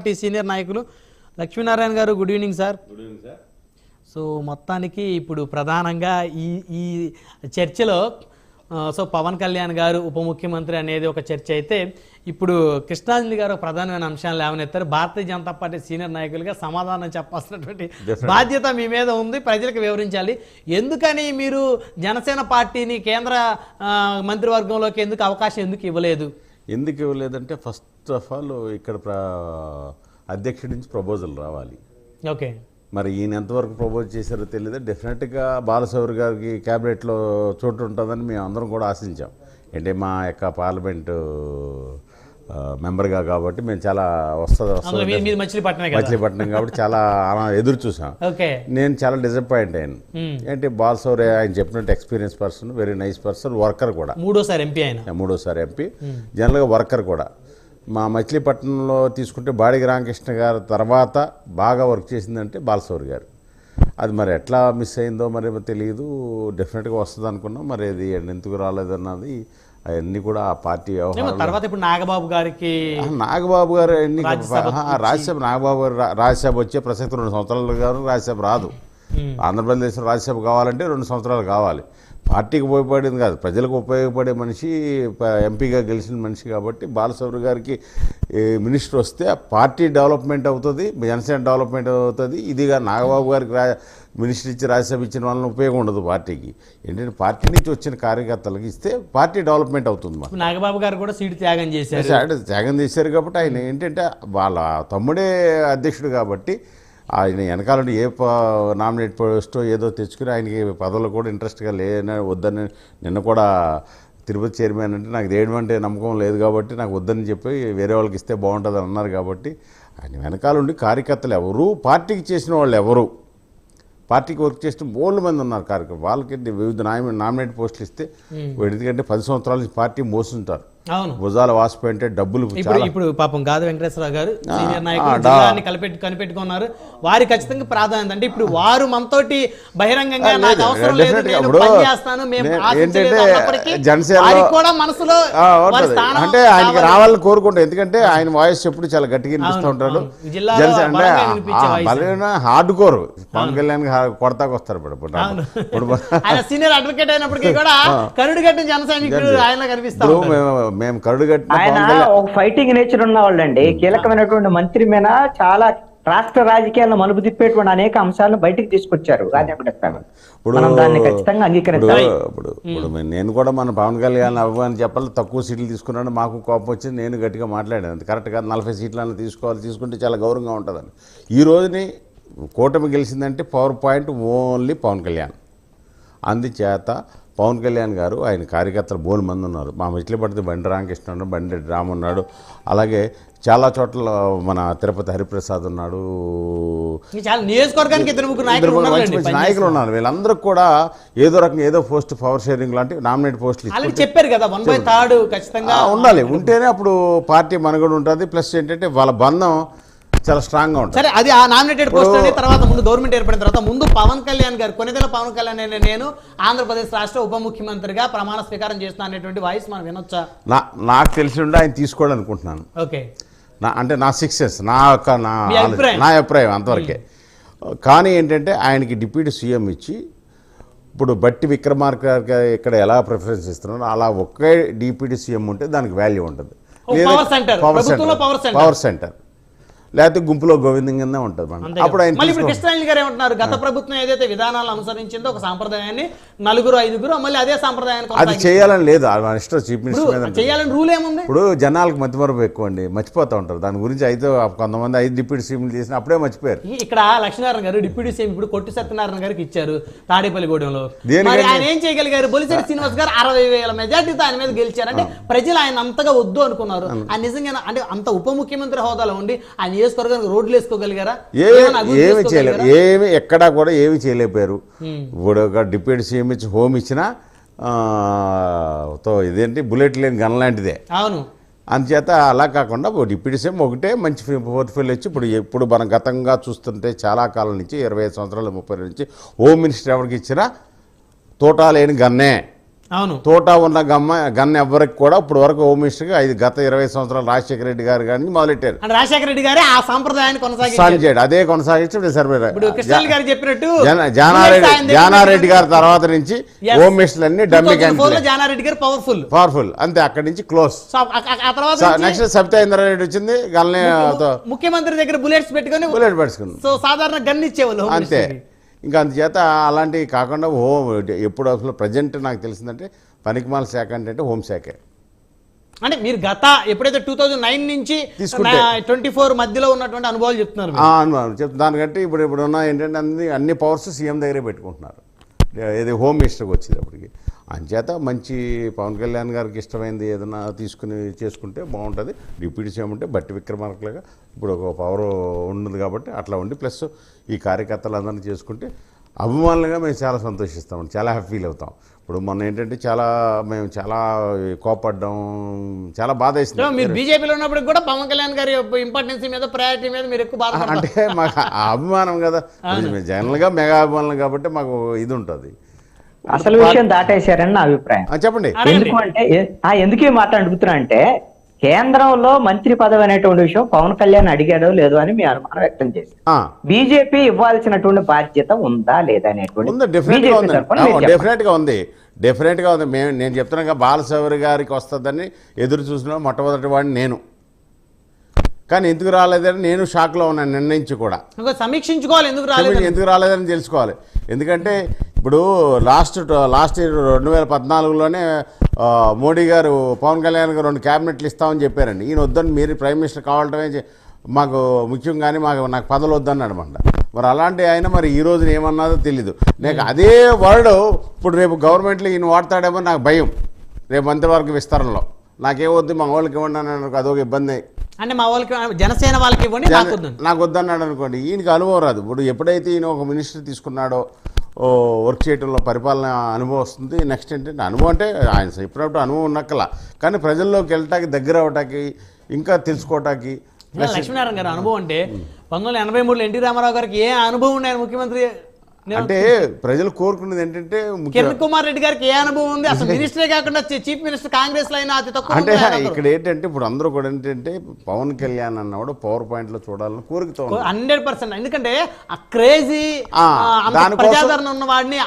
Party senior నాయకులు లక్ష్మీనారాయణ గారు. Good evening sir. Good evening sir. So మొత్తానికి ఇప్పుడు ప్రధానంగా ఈ చర్చలో సో పవన్ కళ్యాణ్ గారు ఉప ముఖ్యమంత్రి అనేది ఒక చర్చ అయితే, ఇప్పుడు కృష్ణాంజలి గారు ప్రధానమైన అంశాలు లేవనెత్తారు. భారతీయ జనతా పార్టీ సీనియర్ నాయకులుగా సమాధానం చెప్పాల్సినటువంటి బాధ్యత మీ మీద ఉంది, ప్రజలకు వివరించాలి. ఎందుకని మీరు జనసేన పార్టీని కేంద్ర మంత్రివర్గంలోకి ఎందుకు అవకాశం ఎందుకు ఇవ్వలేదంటే ఫస్ట్ ఆఫ్ ఆల్ ఇక్కడ అధ్యక్షుడి నుంచి ప్రపోజల్ రావాలి. ఓకే, మరి ఈయన ఎంతవరకు ప్రపోజ్ చేశారో తెలియదు. డెఫినెట్గా బాలశౌరి గారికి క్యాబినెట్లో చోటు ఉంటుందని మేము అందరం కూడా ఆశించాం. అంటే మా యొక్క పార్లమెంటు మెంబర్గా కాబట్టి మేము చాలా వస్తుంది మచిలీపట్నం కాబట్టి చాలా ఎదురు చూసాం. నేను చాలా డిసప్పాయింట్ అయ్యాను. అంటే బాలశౌరి ఆయన చెప్పినట్టు experience person, very nice person, worker కూడా, మూడోసారి ఎంపీ, జనరల్గా వర్కర్ కూడా. మా మచిలీపట్నంలో తీసుకుంటే బాడిగ రామకృష్ణ గారు తర్వాత బాగా వర్క్ చేసిందంటే బాలశౌరి గారు. అది మరి ఎట్లా మిస్ అయిందో మరి తెలియదు. డెఫినెట్గా వస్తుంది అనుకున్నాం. మరి అది ఎందుకు రాలేదన్నది అవన్నీ కూడా ఆ పార్టీ తర్వాత ఇప్పుడు నాగబాబు గారు ఎన్ని రాజ్యసభ నాగబాబు గారు రాజ్యసభ వచ్చే ప్రసక్తి 2 సంవత్సరాలు గారు రాజ్యసభ రాదు. ఆంధ్రప్రదేశ్లో రాజ్యసభ కావాలంటే 2 సంవత్సరాలు కావాలి. పార్టీకి ఉపయోగపడేది కాదు, ప్రజలకు ఉపయోగపడే మనిషి, ఎంపీగా గెలిచిన మనిషి కాబట్టి బాలశౌరి గారికి మినిస్టర్ వస్తే పార్టీ డెవలప్మెంట్ అవుతుంది, జనసేన డెవలప్మెంట్ అవుతుంది. ఇదిగా నాగబాబు గారికి మినిస్టర్ ఇచ్చి రాజ్యసభ ఇచ్చిన వాళ్ళని ఉపయోగం ఉండదు పార్టీకి. ఏంటంటే పార్టీ నుంచి వచ్చిన కార్యకర్తలకు ఇస్తే పార్టీ డెవలప్మెంట్ అవుతుంది. నాగబాబు గారు కూడా సీటు త్యాగం చేశారు కాబట్టి ఆయన ఏంటంటే వాళ్ళ తమ్ముడే అధ్యక్షుడు కాబట్టి ఆయన వెనకాల ఏ నామినేట్ పోస్టో ఏదో తెచ్చుకుని ఆయనకి పదవులు కూడా ఇంట్రెస్ట్గా వద్దని నిన్న కూడా తిరుపతి చైర్మన్ అంటే నాకు దేయడం నమ్మకం లేదు కాబట్టి నాకు వద్దని చెప్పి వేరే వాళ్ళకి ఇస్తే బాగుంటుంది అన్నారు. కాబట్టి ఆయన వెనకాల ఉండి కార్యకర్తలు ఎవరు, పార్టీకి చేసిన వాళ్ళు ఎవరు, పార్టీకి వర్క్ చేసిన బోల్డ్ మంది ఉన్నారు కార్యకర్తలు. వాళ్ళకి వివిధ నామినేట్ పోస్టులు ఇస్తే ఎందుకంటే 10 సంవత్సరాల నుంచి పార్టీ మోస్తుంటారు. భుజాల వాసిపోయి అంటే డబ్బులు. ఇప్పుడు పాపం గాది వెంకటేశ్వరరావు గారు సీనియర్ నాయకులు కనిపెట్టుకున్నారు. వారి ఖచ్చితంగా ప్రాధాన్యత. అంటే ఇప్పుడు వారు మనతోటి బహిరంగంగా నాకు అవసరం లేదు, నేను పని చేస్తాను, మేము మనసులో అంటే ఆయనకి రావాలని కోరుకుంటాం. ఎందుకంటే ఆయన వాయిస్ ఎప్పుడు చాలా గట్టిగా వినిపిస్తూ ఉంటాడు. అంటే హార్డ్ కోర్ పవన్ కళ్యాణ్ కొడతాకు వస్తారు. సీనియర్ అడ్వకేట్ అయినప్పటికీ కూడా కరుడు గట్టిన జన సైనికుడు ఆయన కనిపిస్తారు. మేము కరుడుగట్టిన ఆయన ఒక ఫైటింగ్ నేచర్ ఉన్న వాళ్ళండి. కీలకమైనటువంటి మంత్రి మీద చాలా రాష్ట్ర రాజకీయాలను మలుపు తిప్పేటువంటి అనేక అంశాలను బయటకు తీసుకొచ్చారు. ఇప్పుడు నేను కూడా మన పవన్ కళ్యాణ్ అవ్వని చెప్పాలి, తక్కువ సీట్లు తీసుకున్నాను, మాకు కోపం వచ్చింది, నేను గట్టిగా మాట్లాడాను. కరెక్ట్ కాదు, 40 సీట్లను తీసుకుంటే చాలా గౌరవంగా ఉంటుందని. ఈ రోజుని కూటమి గెలిచిందంటే power point only Pawan Kalyan. అందుచేత పవన్ కళ్యాణ్ గారు ఆయన కార్యకర్తలు బోలు మంది ఉన్నారు. మా మచిలీపట్నం బండి రామకృష్ణ ఉన్నాడు, బండి రామ్ ఉన్నాడు, అలాగే చాలా చోట్ల మన తిరుపతి హరిప్రసాద్ ఉన్నాడు, నాయకులు ఉన్నారు. వీళ్ళందరూ కూడా ఏదో రకంగా ఏదో పోస్ట్ పవర్ షేరింగ్ లాంటి నామినేట్ పోస్టులు చెప్పారు కదా, ఉండాలి. ఉంటేనే అప్పుడు పార్టీ మనుగడ ఉంటుంది. ప్లస్ ఏంటంటే వాళ్ళ బంధం చాలా స్ట్రాంగ్ గా ఉంటుంది. సరే, అది ఆ నామినేటెడ్ పోస్ట్ అని తర్వాత ముందు గవర్నమెంట్ ఏర్పడిన తర్వాత ముందు పవన్ కళ్యాణ్ గారు కొన్నిదల పవన్ కళ్యాణ్ నేను ఆంధ్రప్రదేశ్ రాష్ట్ర ఉప ముఖ్యమంత్రిగా ప్రమాణ స్వీకారం చేస్తున్నా అనేటువంటి వాయిస్ మనం వినొచ్చా? నాకు తెలిసి ఉంటే ఆయన తీసుకోవాలనుకుంటున్నాను. ఓకే, అంటే నా 6 years నా అభిప్రాయం అంతవరకే. కానీ ఏంటంటే ఆయనకి డిప్యూటీ సీఎం ఇచ్చి ఇప్పుడు బట్టి విక్రమార్క ఇక్కడ ఎలా ప్రిఫరెన్స్ ఇస్తున్నారో అలా ఒకే డిప్యూటీ సీఎం ఉంటే దానికి వాల్యూ ఉంటుంది. పవర్ సెంటర్ లేకపోతే గుంపులో గోవిందం కింద ఉంటుంది. అప్పుడు కృష్ణాంజలి గారు ఏమంటున్నారు, గత ప్రభుత్వం ఏదైతే విధానాలు అనుసరించిందో ఒక సాంప్రదాయాన్ని 4-5 మళ్ళీ అదే సాంప్రదాయాన్ని అది చేయాలని లేదు. ఇష్టం చీఫ్ మినిస్టర్ మీద చేయాలని రూల్ ఏముంది? ఇప్పుడు జనాలకు మతిమరుపు ఎక్కువ అండి, మర్చిపోతూ ఉంటారు దాని గురించి. అయితే కొంతమంది 5 డిప్యూటీ సీఎంలు చేసిన అప్పుడే మర్చిపోయారు. ఇక్కడ లక్ష్మీనారాయణ గారు డిప్యూటీ సీఎం ఇప్పుడు కొట్టి సత్యనారాయణ గారికి ఇచ్చారు తాడేపల్లిగూడెంలో. ఆయన ఏం చేయగలిగారు? బొలిశెట్టి శ్రీనివాస్ గారు 60,000 మెజార్టీతో ఆయన మీద గెలిచారంటే ప్రజలు ఆయన అంతగా వద్దు అనుకున్నారు. ఆయన నిజంగా అంటే అంత ఉప ముఖ్యమంత్రి హోదాలో ఉండి ఆయన నియోజకవర్గానికి రోడ్లు వేసుకోగలిగారా? ఏమి చేయలేరు, ఎక్కడా కూడా ఏమి చేయలేకపోయారు. ఇప్పుడు ఒక డిప్యూటీ సీఎం ఇచ్చి హోమ్ ఇచ్చినా ఇదేంటి బుల్లెట్ లేని గన్ లాంటిదే. అవును, అందుచేత అలా కాకుండా డిప్యూటీ సీఎం ఒకటే మంచి పోర్ట్ఫోలియో ఇచ్చి ఇప్పుడు మనం గతంగా చూస్తుంటే చాలా కాలం నుంచి 25 సంవత్సరాలు 30 నుంచి హోమ్ మినిస్టర్ ఎవరికి ఇచ్చినా తోటా లేని గన్నే. అవును. తోట ఉన్న గన్ ఎవరికి కూడా ఇప్పుడు వరకు హోమ్ మినిస్టర్గా గత 20 సంవత్సరాలు రాజశేఖర రెడ్డి గారు కానీ మొదలెట్టారు. అంటే రాజశేఖర రెడ్డి గారే ఆ సాంప్రదాయాన్ని కొనసాగించాడు. అదే కొనసాగించి ఇప్పుడు కృష్ణారెడ్డి గారు చెప్పినట్టు జానారెడ్డి గారి తర్వాత నుంచి హోమ్ మినిస్టర్లు అన్ని డమ్మీ జానారెడ్డి గారు పవర్ఫుల్ అంతే. అక్కడి నుంచి క్లోజ్. నెక్స్ట్ సబితా ఇంద్రారెడ్డి వచ్చింది, గల్నే ముఖ్యమంత్రి దగ్గర బుల్లెట్స్ పెట్టుకుని సో సాధారణ గన్ ఇచ్చేవాళ్ళు అంతే. ఇంకా అందుచేత అలాంటివి కాకుండా ఎప్పుడు అసలు ప్రజెంట్ నాకు తెలిసిందంటే పనికిమాల శాఖ అంటే హోంశాఖే. అంటే మీరు గత ఎప్పుడైతే 2009 నుంచి 24 మధ్యలో ఉన్నటువంటి అనుభవాలు చెప్తున్నారు. దానికంటే ఇప్పుడు ఉన్న ఏంటంటే అన్ని పవర్స్ సీఎం దగ్గరే పెట్టుకుంటున్నారు. ఏది హోమ్ మినిస్టర్కి వచ్చేటప్పటికి అంచేత మంచి పవన్ కళ్యాణ్ గారికి ఇష్టమైంది ఏదైనా తీసుకుని చేసుకుంటే బాగుంటుంది. డిప్యూటీ సీఎం ఉంటే బట్టి విక్రమార్కలాగా ఇప్పుడు ఒక పవర్ ఉండదు కాబట్టి అట్లా ఉండి ప్లస్ ఈ కార్యకర్తలు అందరినీ చేసుకుంటే అభిమానులుగా మేము చాలా సంతోషిస్తాం, చాలా హ్యాపీ ఫీల్ అవుతాం. ఇప్పుడు మొన్న ఏంటంటే మేము చాలా కోపడ్డాం, చాలా బాధ వేసింది. మీరు బీజేపీలో ఉన్నప్పుడు కూడా పవన్ కళ్యాణ్ గారి ఇంపార్టెన్స్ మీద ప్రయారిటీ మీద మీరు ఎక్కువ బాధ అంటే మాకు అభిమానం కదా, జనరల్గా మెగా అభిమానులు కాబట్టి మాకు ఇది ఉంటుంది. అసలు విషయం దాటేశారని నా అభిప్రాయం. చెప్పండి. ఎందుకు ఈ మాట అడుగుతున్నా అంటే కేంద్రంలో మంత్రి పదవి అనేటువంటి విషయం పవన్ కళ్యాణ్ అడిగాడో లేదో అని మీ అనుమానం వ్యక్తం చేశారు. బీజేపీ ఇవ్వాల్సినటువంటి బాధ్యత ఉందా లేదా అనేటువంటి డెఫినెట్ గా ఉంది. నేను చెప్తున్నా బాలశౌరి గారికి వస్తుందని ఎదురు చూసిన మొట్టమొదటి వాడిని నేను. కానీ ఎందుకు రాలేదని నేను షాక్లో ఉన్నాను. నిర్ణయించి కూడా సమీక్షించుకోవాలి ఎందుకు రాలేదని తెలుసుకోవాలి. ఎందుకంటే ఇప్పుడు లాస్ట్ 2014లోనే మోడీ గారు పవన్ కళ్యాణ్ గారు 2 క్యాబినెట్లు ఇస్తామని చెప్పారండి. ఈయన వద్దని మీరు ప్రైమ్ మినిస్టర్ కావాలటమే మాకు ముఖ్యం, కానీ నాకు పదవులు వద్దన్నాడు అనమాట. మరి అలాంటి ఆయన మరి ఈ రోజున ఏమన్నాదో తెలీదు. నాకు అదే వర్డ్ ఇప్పుడు రేపు గవర్నమెంట్లో ఈయన వాడతాడేమో నాకు భయం. రేపు మంత్రివర్గ విస్తరణలో నాకేమొద్దు మా వాళ్ళకి ఇవ్వండి అన్నాడు, అదొక ఇబ్బంది. అంటే మా వాళ్ళకి జనసేన వాళ్ళకి ఇవ్వండి నాకు వద్దన్నాడు అనుకోండి, ఈయనకి అనుభవం రాదు. ఇప్పుడు ఎప్పుడైతే ఈయన ఒక మినిస్టర్ తీసుకున్నాడో వర్క్ చేయడంలో పరిపాలన అనుభవం వస్తుంది. నెక్స్ట్ ఏంటంటే అనుభవం అంటే ఆయన చెప్పినప్పుడు అనుభవం ఉన్నక్కలా, కానీ ప్రజల్లోకి వెళ్ళటానికి దగ్గర అవటానికి ఇంకా తెలుసుకోవటానికి. లక్ష్మీనారాయణ గారు అనుభవం అంటే 1983లో ఎన్టీ రామారావు గారికి ఏ అనుభవం ఉన్నాయి ముఖ్యమంత్రి అంటే ప్రజలు కోరుకునేది ఏంటంటే కిరణ్ కుమార్ రెడ్డి గారికి ఏ అనుభవం ఉంది? అసలు మినిస్టరే కాకుండా చీఫ్ మినిస్టర్ కాంగ్రెస్ లో అయినా అతి తక్కువ. అంటే ఇక్కడ ఏంటంటే ఇప్పుడు అందరూ కూడా ఏంటంటే పవన్ కళ్యాణ్ అన్నవాడు పవర్ పాయింట్ లో చూడాలని కోరికతో 100%. ఎందుకంటే ఆ క్రేజీ ప్రజాదరణ ఉన్న వాడిని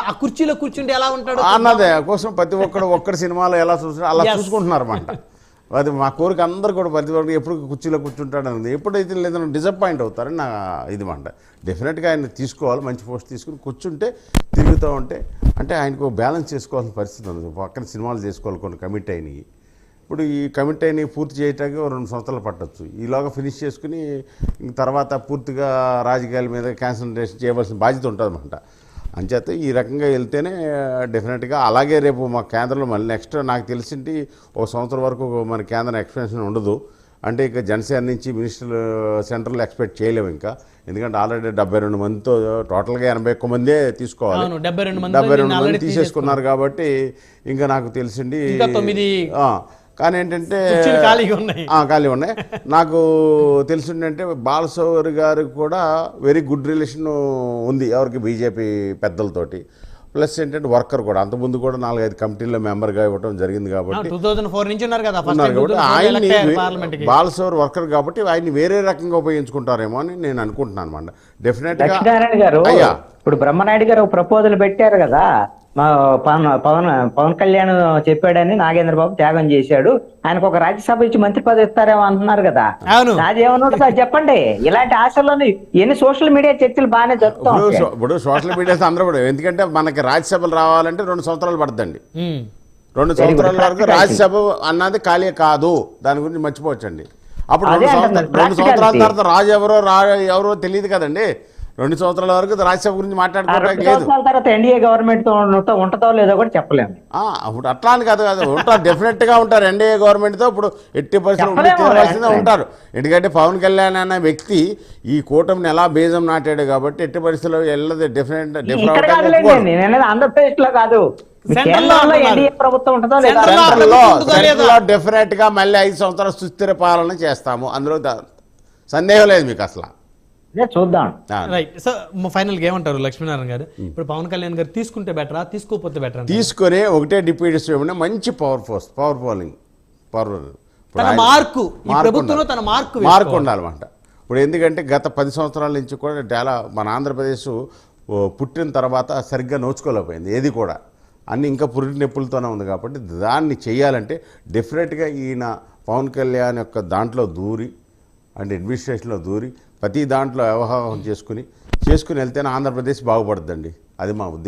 ఆ కుర్చీలో కూర్చుంటే ఎలా ఉంటాడు అన్నదే కోసం ప్రతి ఒక్కడి సినిమాలో ఎలా చూస్తున్నారు అలా చూసుకుంటున్నారు అన్నమాట. అది మా కోరిక అందరూ కూడా ప్రతి ఒక్కరికి ఎప్పుడు కుర్చీలో కూర్చుంటాడు అనేది. ఎప్పుడైతే లేదని డిసప్పాయింట్ అవుతారని నా ఇది మాట. డెఫినెట్గా ఆయన తీసుకోవాలి, మంచి పోస్ట్ తీసుకుని కూర్చుంటే తిరుగుతూ ఉంటే అంటే ఆయనకు బ్యాలెన్స్ చేసుకోవాల్సిన పరిస్థితి ఉంది. పక్కన సినిమాలు చేసుకోవాలి, కొన్ని కమిట్ అయినాయి. ఇప్పుడు ఈ కమిట్ అయినవి పూర్తి చేయడానికి 2 సంవత్సరాలు పట్టవచ్చు. ఈలోగా ఫినిష్ చేసుకుని తర్వాత పూర్తిగా రాజకీయాల మీద కాన్సన్ట్రేషన్ చేయవలసిన బాధ్యత ఉంటుంది అన్నమాట. అంచేత ఈ రకంగా వెళ్తేనే డెఫినెట్గా. అలాగే రేపు మా కేంద్రంలో మళ్ళీ నెక్స్ట్ నాకు తెలిసింటి 1 సంవత్సరం వరకు మన కేంద్రం ఎక్స్పెన్షన్ ఉండదు. అంటే ఇక జనసేన నుంచి మినిస్టర్లు సెంట్రల్ ఎక్స్పెక్ట్ చేయలేము ఇంకా. ఎందుకంటే ఆల్రెడీ 72 మందితో టోటల్గా 81 మందే తీసుకోవాలి. 72 మంది తీసేసుకున్నారు కాబట్టి ఇంకా నాకు తెలిసిండి. కానీ ఏంటంటే ఖాళీ ఉన్నాయి. నాకు తెలిసిందంటే బాలశౌరి గారికి కూడా వెరీ గుడ్ రిలేషన్ ఉంది ఎవరికి, బీజేపీ పెద్దలతోటి. ప్లస్ ఏంటంటే వర్కర్ కూడా అంతకుముందు కూడా 4-5 కమిటీల్లో మెంబర్గా ఇవ్వడం జరిగింది కాబట్టి 2004 నుంచి ఉన్నారు కదా. ఆయన్ని బాలశౌరి వర్కర్ కాబట్టి ఆయన్ని వేరే రకంగా ఉపయోగించుకుంటారేమో అని నేను అనుకుంటున్నాను అన్నమాట. డెఫినెట్ గా ఇప్పుడు బ్రహ్మనాయుడు గారు ప్రపోజల్ పెట్టారు కదా, మా పవన్ కళ్యాణ్ చెప్పాడని నాగేంద్రబాబు త్యాగం చేశాడు, ఆయనకు ఒక రాజ్యసభ ఇచ్చి మంత్రి పదవి ఇస్తారేమో అంటున్నారు కదా. నాదేమన్నా చెప్పండి. ఇలాంటి ఆశల్లోనే ఎన్ని సోషల్ మీడియా చర్చలు బాగానే జరుగుతాం. ఇప్పుడు సోషల్ మీడియా అందరూ కూడా ఎందుకంటే మనకి రాజ్యసభలు రావాలంటే 2 సంవత్సరాలు పడుతుందండి. 2 సంవత్సరాల వరకు రాజ్యసభ అన్నది ఖాళీ కాదు, దాని గురించి మర్చిపోవచ్చండి. అప్పుడు 2 సంవత్సరాల తర్వాత రాజు ఎవరో తెలియదు కదండి. 2 సంవత్సరాల వరకు రాజ్యసభ గురించి మాట్లాడుకోవడానికి లేదు. తర్వాత ఎన్డీఏ గవర్నమెంట్ ఉంటుందో లేదో కూడా చెప్పలేము. ఇప్పుడు అట్లా అని కాదు ఉంటారు, డెఫినెట్ గా ఉంటారు ఎన్డీఏ గవర్నమెంట్ తో. ఇప్పుడు ఎట్టి పరిస్థితుల్లో ఉంటారు. ఎందుకంటే పవన్ కళ్యాణ్ అనే వ్యక్తి ఈ కూటమిని ఎలా బీజం నాటాడు కాబట్టి ఎట్టి పరిస్థితుల్లో వెళ్ళదు. ఆంధ్రప్రదేశ్ లో కాదు, డెఫినెట్ గా మళ్ళీ 5 సంవత్సరాలు సుస్థిర పాలన చేస్తాము, అందులో సందేహం లేదు మీకు అసలు. అదే చూద్దాం. రైట్. సో ఫైనల్గా ఏమంటారు లక్ష్మీనారాయణ గారు? ఇప్పుడు పవన్ కళ్యాణ్ గారు తీసుకుంటే బెటరా, తీసుకోకపోతే బెటరా? తీసుకొని ఒకటే డిప్యూటీ సీఎం మంచి పవర్ పోలింగ్ తన మార్కు ఈ ప్రభుత్వంలో తన మార్కు మార్కు ఉండాలన్నమాట. ఇప్పుడు ఎందుకంటే గత 10 సంవత్సరాల నుంచి కూడా చాలా మన ఆంధ్రప్రదేశ్ పుట్టిన తర్వాత సరిగ్గా నోచుకోలేకపోయింది ఏది కూడా, అన్ని ఇంకా పురిటి నొప్పులతోనే ఉంది. కాబట్టి దాన్ని చేయాలంటే డెఫినెట్గా ఈయన పవన్ కళ్యాణ్ యొక్క దాంట్లో దూరి అంటే అడ్మినిస్ట్రేషన్లో దూరి ప్రతి దాంట్లో వ్యవహారం చేసుకుని వెళ్తేనే ఆంధ్రప్రదేశ్ బాగుపడుతుందండి. అది మా ఉద్దేశం.